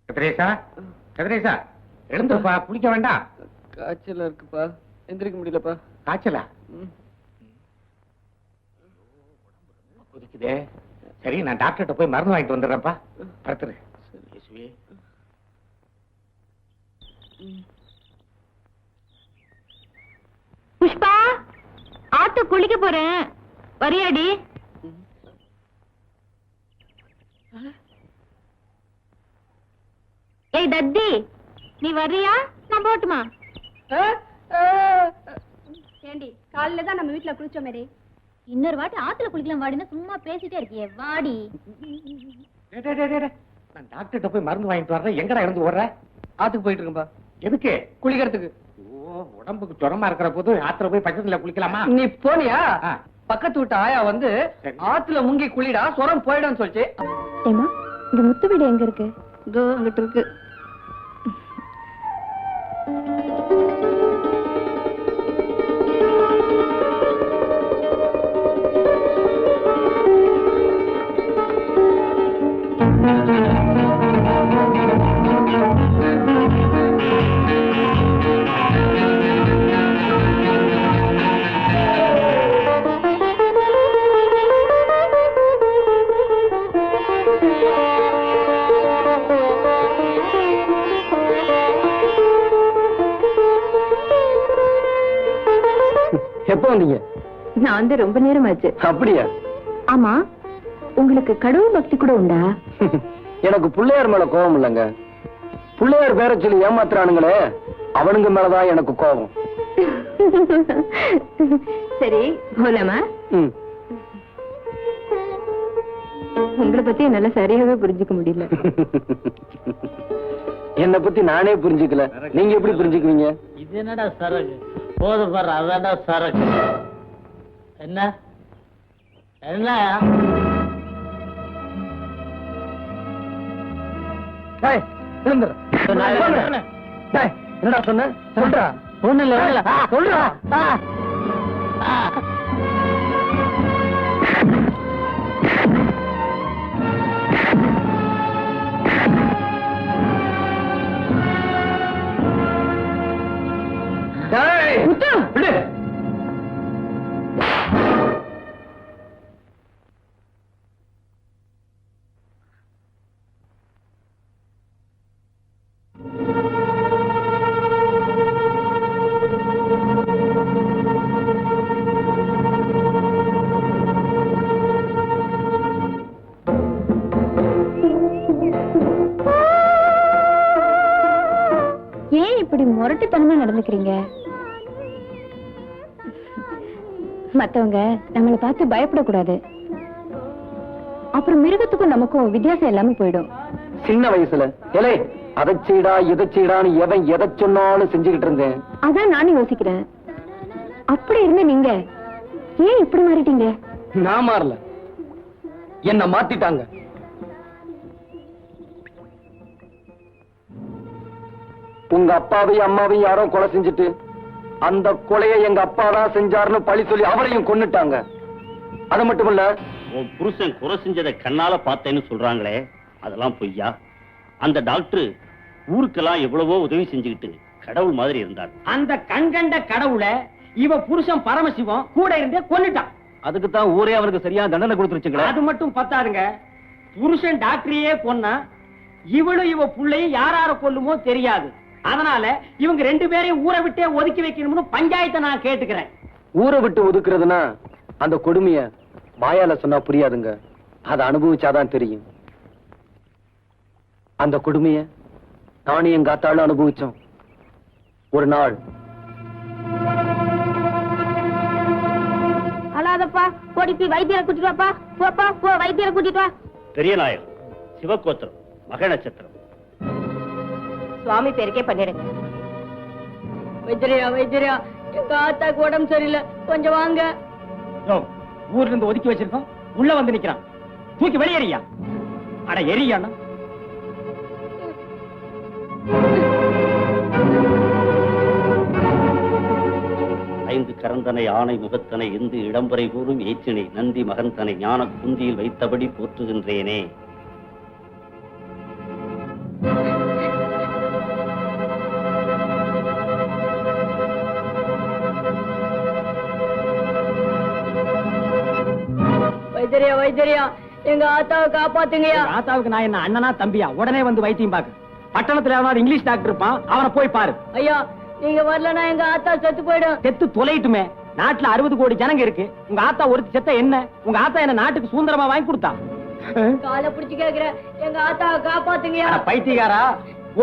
கதிரேசா, கதிரேசா, எழுந்துப்பா, குளிக்க வேண்டாம். காய்ச்சலா இருக்குப்பா, எந்திரிக்க முடியலப்பா. காய்ச்சலா? குதிக்குதே. சரி, நான் டாக்டர்கிட்ட போய் மருந்து வாங்கிட்டு வந்துடுறேன்ப்பா. படுத்துரு. புஷ்பா, ஆத்து குளிக்க போறேன், வரியாடி? ஏய் தத்தி, நீ வர்றியா? நான் போட்டுமா? ஏண்டி, காலையில தான் நம்ம வீட்டுல குளிச்சோம் மேரி. இன்னொரு வாட்டி ஆத்துல குளிக்கலாம் வாடினா சும்மா பேசிட்டே இருக்கியே, வாடி. நான் டாக்டர்கிட்ட போய் மருந்து வாங்கிட்டு வர்றேன். எங்கடா இருந்து ஓடுற? ஆத்துக்கு போயிட்டு இருக்கேன்பா. எதுக்கு? குளிக்கிறதுக்கு. உடம்புக்கு ஜுரமா இருக்கிற போது ஆத்துல போய் பக்கத்துல குளிக்கலாமா? நீ போனியா? ஆ. பக்கத்து வீட்டு ஆயா வந்து ஆத்துல முங்கி குளிடா, சொரம் போயிடும் சொல்லிச்சு. ஏமா, இந்த முத்து வீடு எங்க இருக்கு? இதோ அங்கிட்டு இருக்கு. எப்ப வந்தீங்க? நான் வந்து ரொம்ப நேரம் ஆச்சு. அப்படியா? ஆமா, உங்களுக்கு கடவுள் பக்தி கூட உண்டா? எனக்கு பிள்ளையார் மேல கோபம் இல்லைங்க. பிள்ளையார் பேர சொல்லி ஏமாத்துறானுங்களே, அவனுங்க மேலதான் எனக்கு கோபம். சரி, போலாமா? உங்களை பத்தி என்னால சரியாவே புரிஞ்சுக்க முடியல. என்னை பத்தி நானே புரிஞ்சுக்கல, நீங்க எப்படி புரிஞ்சுக்குவீங்க? இது என்னடா சரக்கு? போது பாரு, அதான்டா சரக்கு. என்ன என்ன என்னடா சொன்ன? சொல்றா. ஒண்ணு இல்ல, சொல்றா. ஏன் இப்படி முரட்டுத்தனமா நடந்துக்கிறீங்க? மத்தவங்க நம்மளை பார்த்து பயப்படக்கூடாது. அப்புறம் மிருகத்துக்கும் நமக்கும் வித்தியாசம் எல்லாமே போயிடும். சின்ன வயசுல எலே அதை செய்டா இதை செய்டான்னு எவன் எதை சொன்னாலும் செஞ்சுக்கிட்டு இருந்தேன். அதான் நானும் யோசிக்கிறேன். அப்படி இருந்த நீங்க ஏன் இப்படி மாறிட்டீங்க? நான் மாறல, என்ன மாத்திட்டாங்க. உங்க அப்பாவையும் அம்மாவையும் யாரோ கொலை செஞ்சுட்டு அந்த கொலையை எங்க அப்பா தான் செஞ்சாருன்னு பழி சொல்லி அவரையும் கொன்னுட்டாங்க. அது மட்டும் இல்ல, உன் புருஷன் கொலை செஞ்சதை கண்ணால பார்த்தேன்னு சொல்றாங்களே, அதெல்லாம் பொய்யா? அந்த டாக்டர் ஊருக்கெல்லாம் எவ்வளவோ உதவி செஞ்சுக்கிட்டு கடவுள் மாதிரி இருந்தார். அந்த கண்கண்ட கடவுளை இவ புருஷன் பரமசிவம் கூட இருந்தே கொன்னுட்டான். அதுக்கு தான் ஊரே அவருக்கு சரியா தண்டனை கொடுத்துருச்சுங்களே. அது மட்டும் பத்தாதுங்க, புருஷன் டாக்டரையே கொன்னா இவளும் இவ புள்ளையும் யாரார கொல்லுமோ தெரியாது. அதனால இவங்க ரெண்டு பேரையும் ஊரை விட்டே ஒதுக்கி வைக்கணும்னு பஞ்சாயத்தை நான் கேட்டுக்கிறேன். ஊரை விட்டு ஒதுக்குறதுன்னா அந்த கொடுமைய வாயால சொன்னா புரியாதுங்க, அதை அனுபவிச்சாதான் தெரியும். அந்த கொடுமைய நானும் எங்க அத்தாளும் அனுபவிச்சோம். ஒரு நாள் அழாதப்பா, போடி வைத்தியரை கூட்டிட்டு வாப்பா. போப்பா, போ, வைத்தியரை கூட்டிட்டு வா. பெரிய நாயர், சிவகோத்திரம், மக நட்சத்திரம். சுவாமி பேருக்கே பண்ணிடுங்க. வைத்தியரையா, வைத்தியரையா, எங்க ஆத்தாக்கு உடம்பு சரியில்லை, கொஞ்சம் வாங்க. ஊர்ல இருந்து ஒதுக்கி வச்சிருக்கோம், உள்ள வந்து நிக்கிறான். தூக்கி வெளியேறியா? அட எரியாண்ணா. ஐந்து கரந்தனை ஆணை முகத்தனை எந்து இடம்பரை கூறும் ஏற்றினை நந்தி மகந்தனை ஞான குந்தியில் வைத்தபடி போற்றுகின்றேனே. வைத்தியரியா எங்க ஆத்தாவை காப்பாத்துங்கயா. எங்க ஆத்தாவுக்கு நான் என்ன அண்ணனா தம்பியா? உடனே வந்து வைத்தியம் பாக்கு. பட்டணத்துல எவனாவது இங்கிலீஷ் டாக்டர் இருப்பான், அவனை போய் பாரு. ஐயா நீங்க வரலன்னா எங்க ஆத்தா செத்து போயிடும். செத்து தொலைட்டுமே. நாட்டுல 60 கோடி ஜனங்க இருக்கு. உங்க ஆத்தா ஒருத்தி செத்த என்ன? உங்க ஆத்தா என்ன நாட்டுக்கு சுதந்திரமா வாங்கி கொடுத்தா? காலை பிடிச்சு கேக்குறேன், எங்க ஆத்தாவை காப்பாத்துங்கயா. அட பைத்தியக்காரா,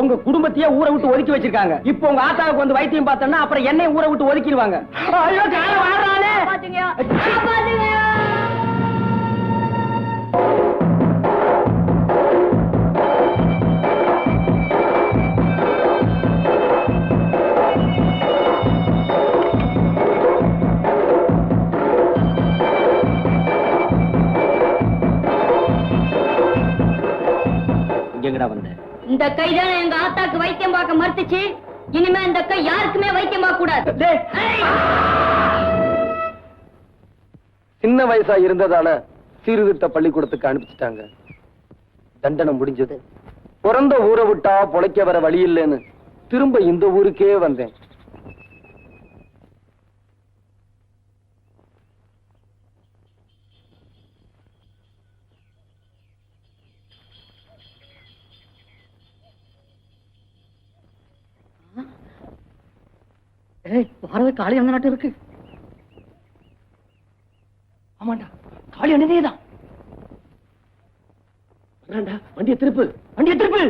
உங்க குடும்பத்தையே ஊரை விட்டு ஒதுக்கி வச்சிருக்காங்க. இப்போ உங்க ஆத்தாவுக்கு வந்து வைத்தியம் பார்த்தோம்னா அப்புறம் என்னையும் ஊரை விட்டு ஒதுக்கிடுவாங்க. ஐயோ காலை வாடுறானே. காப்பாத்துங்கயா, காப்பாத்துங்கயா. எங்கடா வந்த? இந்த கைதான எங்க ஆத்தாக்கு வைத்தியம் பார்க்க மறுத்துச்சு. இனிமே இந்த கை யாருக்குமே வைத்தியம் பார்க்க கூடாது. சின்ன வயசா இருந்ததால சீர்திருத்த பள்ளிக்கூடத்துக்கு அனுப்பிச்சிட்டாங்க. தண்டனை முடிஞ்சது. பிறந்த ஊரை விட்டா பொழைக்க வர வழி இல்லைன்னு திரும்ப இந்த ஊருக்கே வந்தேன். பாரத காளி அந்த நாட்டு இருக்கு. ஆமாண்டா, காளி அண்ணனேதான். வண்டியை திருப்பு, வண்டியை திருப்பு.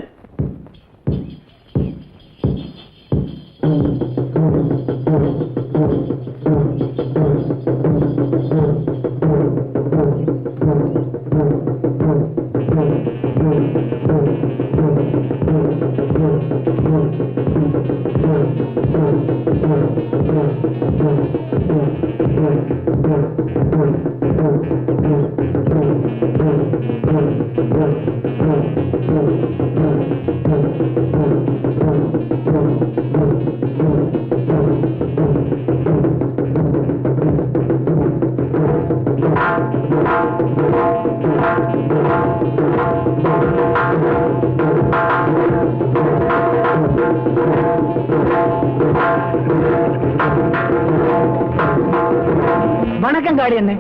வணக்கம் காளி அண்ணே.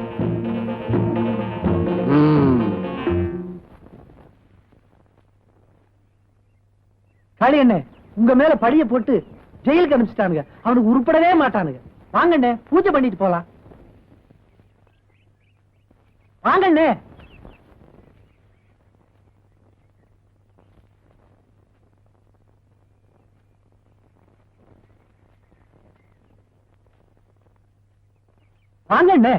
காளி அண்ணே, உங்க மேல பழிய போட்டு ஜெயிலுக்கு அனுப்பிச்சிட்டானுங்க. அவனுக்கு உருப்படவே மாட்டானுங்க. வாங்கண்ணே, பூஜை பண்ணிட்டு போலாம். வாங்கண்ணே. வாங்கண்ணே.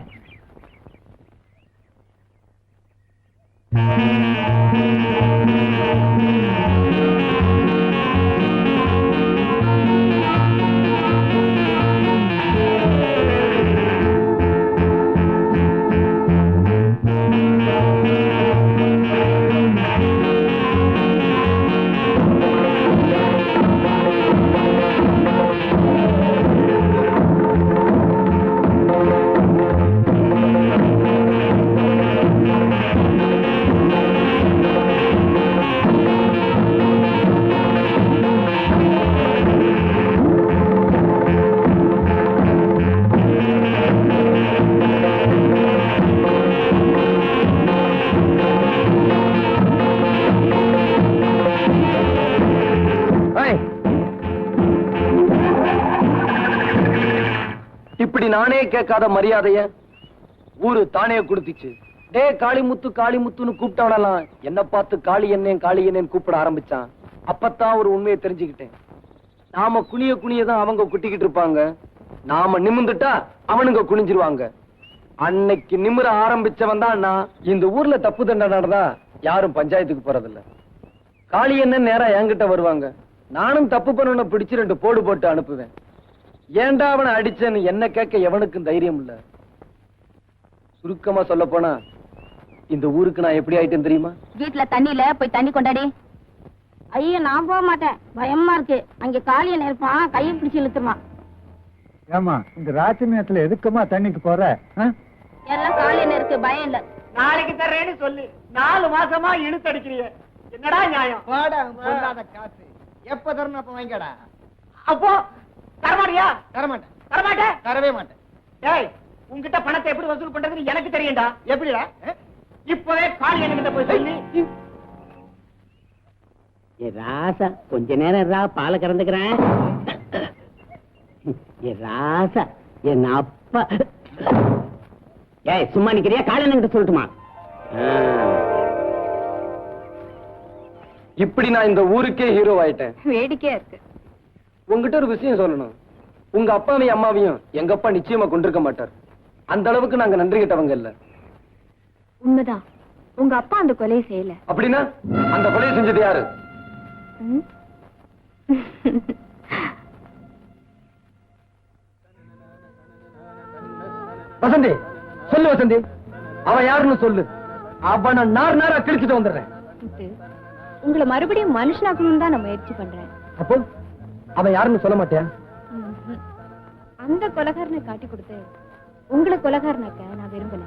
இப்படி நானே கேட்காத மரியாதைய ஊரு தானே கொடுத்துச்சு. டே காளிமுத்து காளிமுத்துன்னு கூப்பிட்டவனெல்லாம் என்ன பார்த்து காளி என்னேன்னு கூப்பிட ஆரம்பிச்சான். அப்பத்தான் ஒரு உண்மையை தெரிஞ்சுக்கிட்டேன். நாம குனிய குனியதான் அவங்க குட்டிக்கிட்டு இருப்பாங்க. நாம நிமிந்துட்டா அவனுங்க குனிஞ்சிருவாங்க. அன்னைக்கு நிமிர ஆரம்பிச்சவன் தான் நான். இந்த ஊர்ல தப்பு தண்டனை நடந்தா யாரும் பஞ்சாயத்துக்கு போறதில்ல. காளி என்ன நேரா என்கிட்ட வருவாங்க. நானும் தப்பு பண்ணவனை பிடிச்சு 2 போடு போட்டு அனுப்புவேன். ஏண்டா அவனை அடிச்சேன்னு என்ன கேட்க எவனுக்கும் தைரியம் இல்ல. சுருக்கமா சொல்ல போனா இந்த ஊருக்கு நான் எப்படி ஆயிட்டேன் தெரியுமா? வீட்டுல தண்ணி இல்ல, போய் தண்ணி கொண்டாடி. ஐயோ நான் போக மாட்டேன், பயமா இருக்கு. அங்க காளியன் இருப்பான், கையை பிடிச்சு இழுத்துருவான். ஏமா இந்த ராத்திரி நேரத்துல எதுக்குமா தண்ணிக்கு போற? எல்லாம் காளியன் இருக்கு, பயம் இல்ல. நாளைக்கு தர்றேன்னு சொல்லு. 4 மாசமா இழுத்தடிக்கிறீங்க. என்னடா நியாயம்? காசு எப்ப தரணும் அப்ப வாங்கடா. அப்போ தரமாட்டியா? தரமாட்டேன். தரமாட்டேன்? தரவே மாட்டேன். டேய், உன்கிட்ட பணத்தை எப்படி வசூல் பண்றதுன்னு எனக்கு தெரியும்டா. எப்படிடா? இப்பவே காளியன் கிட்ட போய் சொல்லி. ஏ ராசா கொஞ்ச நேரம் ரா பாலை கறந்துக்கிறேன். ஏ ராசா என் அப்பா. ஏய் சும்மா நிக்கிறியா? காளியன் கிட்ட சொல்லட்டுமா? இப்படி நான் இந்த ஊருக்கே ஹீரோ ஆயிட்டேன். வேடிக்கையா இருக்கு. உங்ககிட்ட ஒரு விஷயம் சொல்லணும். உங்க அப்பாவையும் அம்மாவையும் எங்க அப்பா நிச்சயமா கொண்டிருக்க மாட்டார். அந்த அளவுக்கு நாங்க நன்றி கிட்டவங்க இல்ல. உண்மைதான், உங்க அப்பா அந்த கொலையை செய்யல. அப்படின்னா அந்த கொலையை செஞ்சது யாரு? வசந்தி சொல்லு. வசந்தி அவன் யாருன்னு சொல்லு. அவனை நார் நாரா கிழிச்சிட்டு வந்துடுறேன். உங்களை மறுபடியும் மனுஷனாக்கணும் தான் நான் முயற்சி பண்றேன். அப்போ அவன் யாருன்னு சொல்ல மாட்டியா? அந்த கொலைகாரனை காட்டி கொடுத்து உங்களை கொலைகாரனாக்க நான் விரும்பல.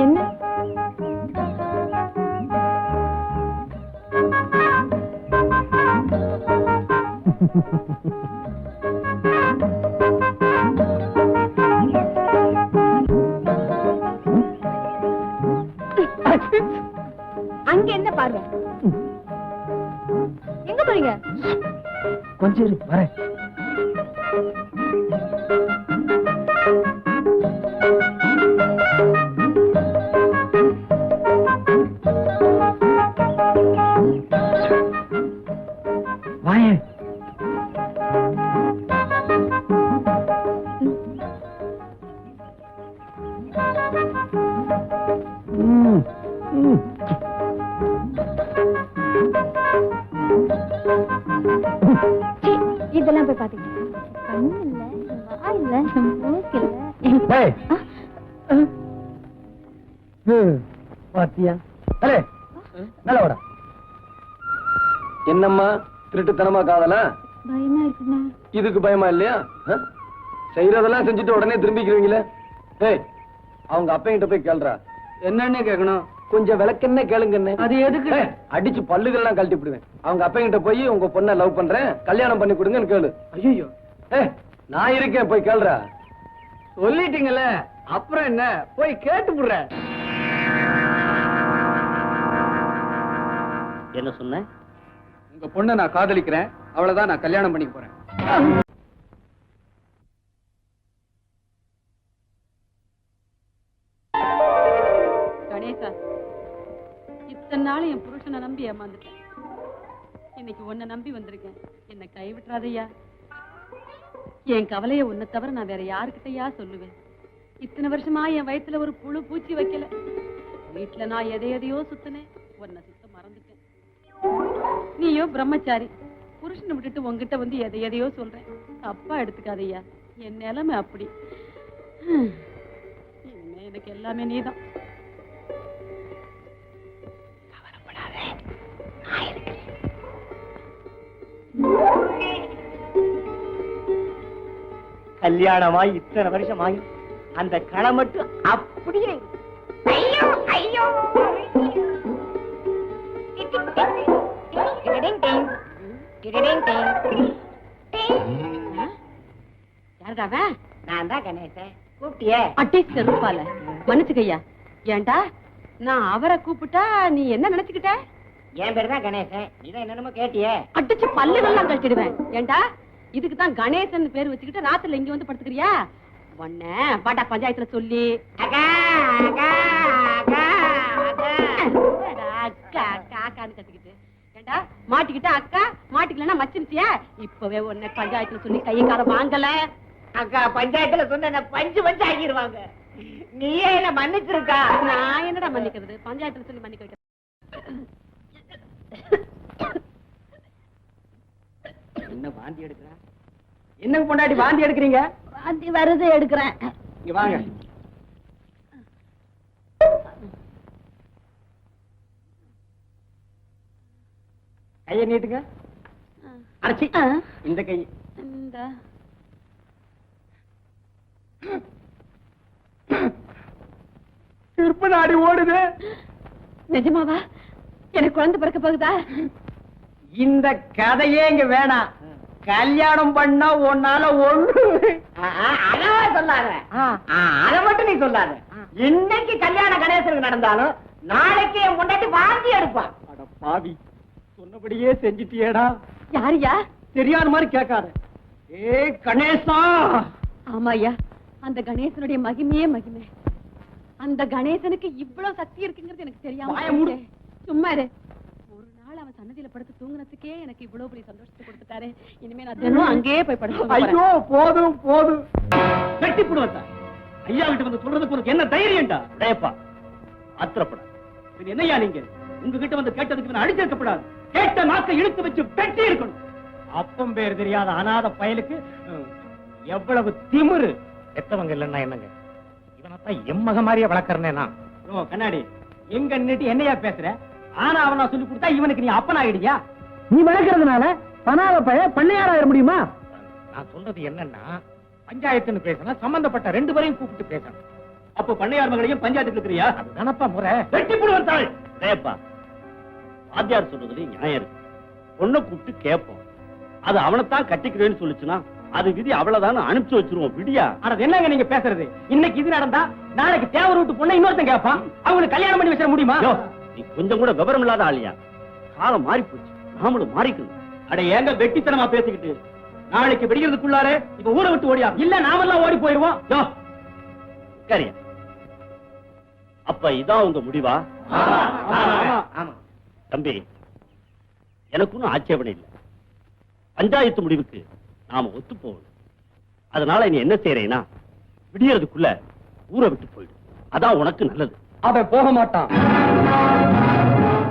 என்ன அங்க என்ன பார்வை? எங்க போறீங்க? கொஞ்சம் இரு, வரேன். வாயே. இதெல்லாம் போய் பாத்துக்கிட்டேன். கண்ணு இல்ல, வாய் இல்ல, மூக்கு இல்ல. பாத்தியா? நல்ல என்னம்மா திருட்டுத்தனமா காதலா? பயமா இருக்குண்ணா. இதுக்கு பயமா இல்லையா? செய்யறதெல்லாம் செஞ்சுட்டு உடனே திரும்பிக்கிறீங்களே. அவங்க அப்பா கிட்ட போய் கேள்றா. என்னன்னு கேட்கணும்? கொஞ்சம் விளக்கென்ன கேளுங்க. அது எதுக்கு? அடிச்சு பல்லுகள்லாம் கழட்டி விடுவேன். அவங்க அப்பா கிட்ட போய் உங்க பொண்ணை லவ் பண்றேன், கல்யாணம் பண்ணி கொடுங்கன்னு கேளு. ஐயோ நான் இருக்கேன், போய் கேள்றா. சொல்லிட்டீங்கல்ல, அப்புறம் என்ன? போய் கேட்டு விடுறேன். என்ன சொன்ன? உங்க பொண்ணை நான் காதலிக்கிறேன், அவ்வளவுதான். நான் கல்யாணம் பண்ணிக்க போறேன். கணேசா, இத்தனை நாள் என் புருஷனை நம்பி ஏமாந்துட்டேன். இன்னைக்கு உன்னை நம்பி வந்திருக்கேன். என்னை கைவிட்டுறாதையா. என் கவலையை உன்னை தவிர நான் வேற யாருக்கிட்டயா சொல்லுவேன்? இத்தனை வருஷமா என் வயித்துல ஒரு புழு பூச்சி வைக்கல. வீட்டுல நான் எதையோ சுத்தினேன், உன்னை சுத்த மறந்துட்டேன். நீயோ பிரம்மச்சாரி, புருஷனை விட்டுட்டு உங்ககிட்ட வந்து எதையோ சொல்றேன். அப்பா எடுத்துக்காதையா, என் நிலைமை அப்படி. இனிமே எனக்கு எல்லாமே நீதான். கல்யாணமாய் இத்தனை வருஷம் ஆகி அந்த களை மட்டும் அப்படியே. ஐயோ ஐயோ யாருக்காவன்? நான் தான் கணேசன். கூப்பிட்டியே? அட்டை செருப்பால மன்னிச்சுக்கையா. ஏண்டா நான் அவரை கூப்பிட்டா நீ என்ன நினைச்சுக்கிட்ட? என் பேரு தான் கணேசன். நீதான் என்னென்னமோ கேட்டியே. அடிச்சு பல்லுகள்லாம் கழிச்சிடுவேன். ஏண்டா இதுக்கு தான் கணேசன் பேர் வச்சுக்கிட்டு ராத்திரில இங்க வந்து படுத்துக்கிறியா? உன்ன பாட்டா பஞ்சாயத்துல சொல்லி அக்கா அக்கா அக்கா அக்கா காக்கான்னு கத்திக்கிட்டு. ஏண்டா மாட்டிக்கிட்ட அக்கா, மாட்டிக்கலன்னா மச்சிருச்சியா? இப்பவே உன்னை பஞ்சாயத்துல சொல்லி கையை காலம் வாங்கல. அக்கா பஞ்சாயத்துல சொன்ன பஞ்சு ஆகிடுவாங்க. நீயே என்ன மன்னிச்சிருக்கா? நான் என்னடா மன்னிக்கிறது? பஞ்சாயத்துல சொல்லி மன்னிக்க வைக்கிறேன். என்ன வாந்தி எடுக்கிறா? என்ன பொண்டாட்டி வாந்தி எடுக்கிறீங்க? வாந்தி வருது, எடுக்கிறேன். இங்க வாங்க. கையை நீட்டுங்க. அரைச்சி இந்த கை. இந்த திருப்ப நாடி ஓடுது. நிஜமாவா? எனக்கு குழந்தை பிறக்க போகுதா? இந்த கதையே இங்க வேணாம். கல்யாணம் பண்ணா உன்னால ஒண்ணு சொல்லாத. அத மட்டும் நீ சொல்லாத. இன்னைக்கு கல்யாண கணேசனுக்கு நடந்தாலும் நாளைக்கு என் முன்னாடி வாந்தி எடுப்பான். அட பாவி, சொன்னபடியே செஞ்சிட்டியேடா. யாரியா? தெரியாத மாதிரி கேட்காத. ஏ கணேசா. ஆமாய்யா, அந்த கணேசனுடைய மகிமையே மகிமை. அந்த கணேசனுக்கு இவ்வளவு சக்தி இருக்குங்கிறது எனக்கு தெரியாம வாயை மூடு. போச்சே. சும்மா இரு. ஒரு நாள் அவன் சன்னதியில படுத்து தூங்குனதுக்கே எனக்கு இவ்வளவு பெரிய சந்தோஷத்தை கொடுத்துட்டாரு. இனிமே நான் தினம் அங்கேயே போய் படுத்து ஐயோ போதும் போதும். வெட்டி போடுவா. ஐயா கிட்ட வந்து சொல்றதுக்கு உனக்கு என்ன தைரியம்டா? டேப்பா ஆத்திரப்பட. இது என்னையா நீங்க உங்ககிட்ட வந்து கேட்டதுக்கு நான் அடிச்சிருக்கப்படாது. கேட்ட நாக்கை இழுத்து வச்சு வெட்டி இருக்கணும். அப்பம் பேர் தெரியாத அநாத பயலுக்கு எவ்வளவு திமிரு. எத்தவங்க இல்லைன்னா என்னங்க? இவனத்தான் எம்மக மாதிரியே வளர்க்கறனே நான். ஓ கண்ணாடி, எங்க நின்னுட்டு என்னையா பேசுற? ஆனா அவனா சொல்லி கொடுத்தா இவனுக்கு நீ அப்பன் ஆயிடுயா? நீ வளர்க்கறதுனால பணாத பழைய பண்ணையாராயிட முடியுமா? நான் சொல்றது என்னன்னா, பஞ்சாயத்துன்னு பேசினா சம்பந்தப்பட்ட ரெண்டு பேரையும் கூப்பிட்டு பேசணும். அப்ப பண்ணையார் மகளையும் பஞ்சாயத்துக்கு இருக்கிறியா? அதுதானப்பா முறை. வெட்டி போடுவதாள். டேப்பா வாத்தியார் சொல்றதுல நியாயம் இருக்கு. பொண்ணை கூப்பிட்டு கேட்போம். அது அவனைத்தான் கட்டிக்கிறேன்னு சொல்லிச்சுன்னா அது விதி அவ்வளவுதான் அனுப்பிச்சு வச்சிருவோம். விடியா? ஆனா என்னங்க நீங்க பேசுறது? இன்னைக்கு இது நடந்தா நாளைக்கு தேவர் வீட்டு பொண்ணை இன்னொருத்தன் கேட்பான். அவங்களுக்கு கல்யாணம் பண்ணி வச்சிட முடியுமா? யோ, நீ கொஞ்சம் கூட விவரம் இல்லாத ஆளியா? காலம் மாறி போச்சு, நாமளும் மாறிக்கணும். அட ஏங்க வெட்டித்தனமா பேசிக்கிட்டு? நாளைக்கு வெடிக்கிறதுக்குள்ளார இப்ப ஊரை விட்டு ஓடியா? இல்ல நாமெல்லாம் ஓடி போயிருவோம். யோ, சரியா? அப்ப இதான் உங்க முடிவா? தம்பி, எனக்கு ஒன்னும் ஆட்சேபனை இல்லை. பஞ்சாயத்து முடிவுக்கு நாம ஒத்து போகணும். அதனால நீ என்ன செய்யறேன்னா, விடியறதுக்குள்ள ஊரை விட்டு போயிடு. அதான் உனக்கு நல்லது. அவன் போக மாட்டான்.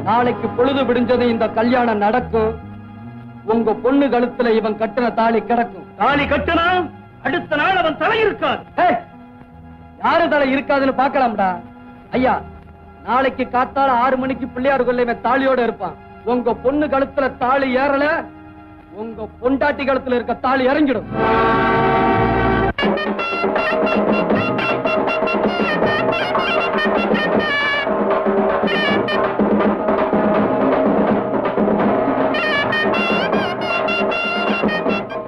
நாளைக்கு பொழுது விடிஞ்சது இந்த கல்யாணம் நடக்கும். உங்க பொண்ணு கழுத்துல இவன் கட்டின தாலி கிடக்கும். தாலி கட்டினா அடுத்த நாள் அவன் தலை இருக்காது. ஏய், யாரு தலை இருக்காதுன்னு பாக்கலாம்டா. ஐயா, நாளைக்கு காத்தால 6 மணிக்கு பிள்ளையார் கொல்ல இவன் தாலியோட இருப்பான். உங்க பொண்ணு கழுத்துல தாலி ஏறல, உங்க பொண்டாட்டி கழுத்துல இருக்க தாலி இறங்கிடும்.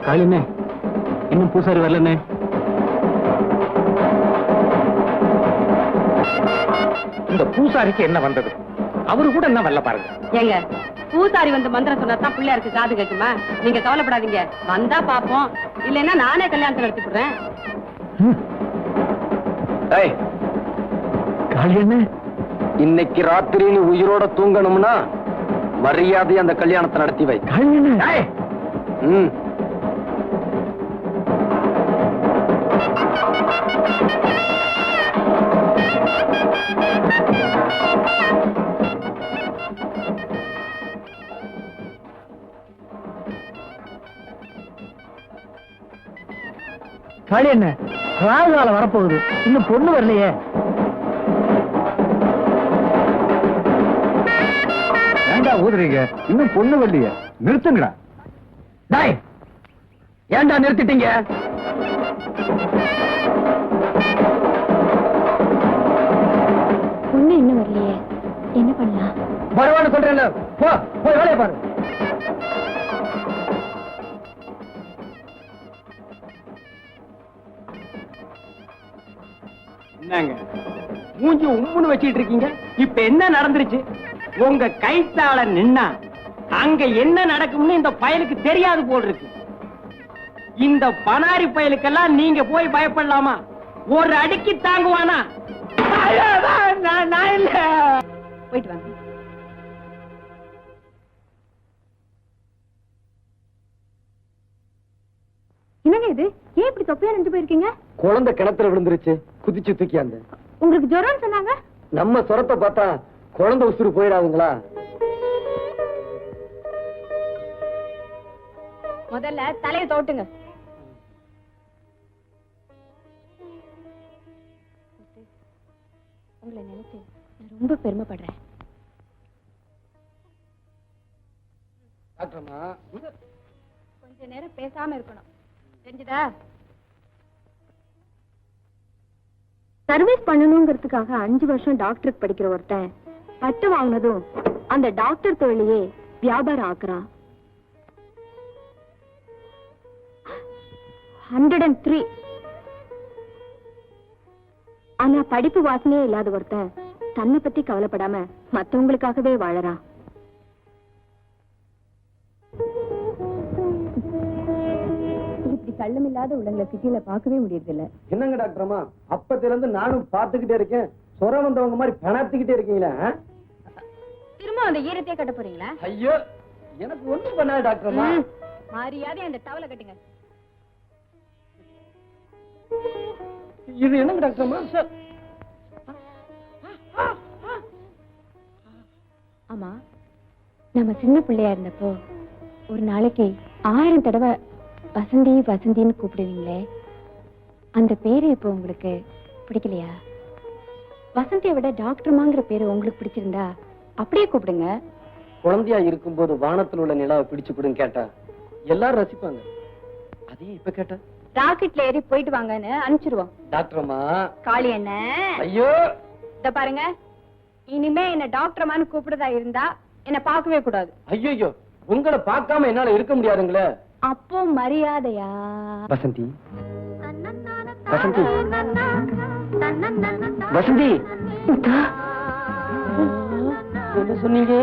காளினே, இன்னும் பூசாரி வரலனே. இந்த பூசாரிக்கு என்ன வந்தது? அவரு கூட என்ன வரல பாருங்க. ஏங்க, பூசாரி வந்து மந்திரம் சொன்னாதான் பிள்ளையாருக்கு காது கேட்குமா? நீங்க கவலைப்படாதீங்க, வந்தா பாப்போம். இல்லைன்னா நானே கல்யாணத்தை நடத்தி விடுறேன். காளியண்ணே, இன்னைக்கு ராத்திரி நீ உயிரோட தூங்கணும்னா மரியாதை அந்த கல்யாணத்தை நடத்தி வை. காளியண்ணே. காளி என்ன ராகுகாலம் வரப்போகுது, இன்னும் பொண்ணு வரலையே. ஏண்டா ஊதுறீங்க? இன்னும் பொண்ணு வரலையே, நிறுத்துங்கடா. டேய், ஏண்டா நிறுத்திட்டீங்க? பொண்ணு இன்னும் வரலையே, என்ன பண்ணலாம்? வருவான்னு சொல்றேன்ல, போ போய் வேலையை பாரு. என்னங்க மூஞ்சி உம்முன்னு வச்சிட்டு இருக்கீங்க? இப்ப என்ன நடந்துருச்சு? உங்க கைத்தால நின்னா அங்க என்ன நடக்கும்னு இந்த பயலுக்கு தெரியாது போல் இருக்கு. இந்த பனாரி பயலுக்கெல்லாம் நீங்க போய் பயப்படலாமா? ஒரு அடிக்கு தாங்குவானா? நான் இல்ல. போயிட்டு வாங்க. என்னங்க இது? ஏன் இப்படி தொப்பையா நின்று போயிருக்கீங்க? குழந்தை கிணத்துல விழுந்துருச்சு, குதிச்சு தூக்கியாந்து. உங்களுக்கு ஜுரம் சொன்னாங்க? நம்ம சொரத்தை பார்த்தா குழந்தை உசுறு போயிடாதுங்களா? முதல்ல தலையை தோட்டுங்க. உங்களை நினைச்சு நான் ரொம்ப பெருமைப்படுறேன். டாக்டர்மா, கொஞ்ச நேரம் பேசாம இருக்கணும், தெரிஞ்சுதா? சர்வீஸ் பண்ணணுங்கிறதுக்காக 5 வருஷம் டாக்டருக்கு படிக்கிற ஒருத்தன் பட்டு வாங்கினதும் அந்த டாக்டர் தொழிலையே வியாபாரம் ஆக்குறான். 103. ஆனா படிப்பு வாசனையே இல்லாத ஒருத்தன் தன்னை பத்தி கவலைப்படாம மத்தவங்களுக்காகவே வாழறான். இப்படி கள்ளம் இல்லாத உள்ளங்களை சிட்டியில பார்க்கவே முடியறது இல்ல. என்னங்க டாக்டர்மா, அப்பத்துல இருந்து நானும் பாத்துக்கிட்டே இருக்கேன். சொர வந்தவங்க மாதிரி பணாத்திக்கிட்டே இருக்கீங்களா? திரும்ப அந்த ஈரத்தையே கட்ட போறீங்களா? ஐயோ, எனக்கு ஒண்ணும் பண்ணாது டாக்டர்மா. மரியாதை அந்த டவலை கட்டுங்க. இது என்னங்க டாக்டர்மா? ஆமா, நம்ம சின்ன பிள்ளையா இருந்தப்போ ஒரு நாளைக்கு 1000 தடவை வசந்தி வசந்தின்னு கூப்பிடுவீங்களே, அந்த பேரு இப்போ உங்களுக்கு பிடிக்கலையா? வசந்தியை விட டாக்டர்மாங்கிற பேரு உங்களுக்கு பிடிச்சிருந்தா அப்படியே கூப்பிடுங்க. குழந்தையா இருக்கும்போது வானத்துல உள்ள நிலாவை பிடிச்சு கொடுன்னு கேட்டா எல்லாரும் ரசிப்பாங்க. அதையும் இப்ப கேட்டா ராக்கெட்ல ஏறி போயிட்டு வாங்கன்னு அனுப்பிச்சிருவோம். டாக்டர்மா, காளி என்ன, ஐயோ இத பாருங்க, இனிமே என்ன டாக்டர்மான்னு கூப்பிடுறதா இருந்தா என்ன பார்க்கவே கூடாது. ஐயோ, உங்களை பார்க்காம என்னால இருக்க முடியாதுங்களே. அப்போ மரியாதையா? வசந்தி, வசந்தி, வசந்தி, என்ன சொன்னீங்க?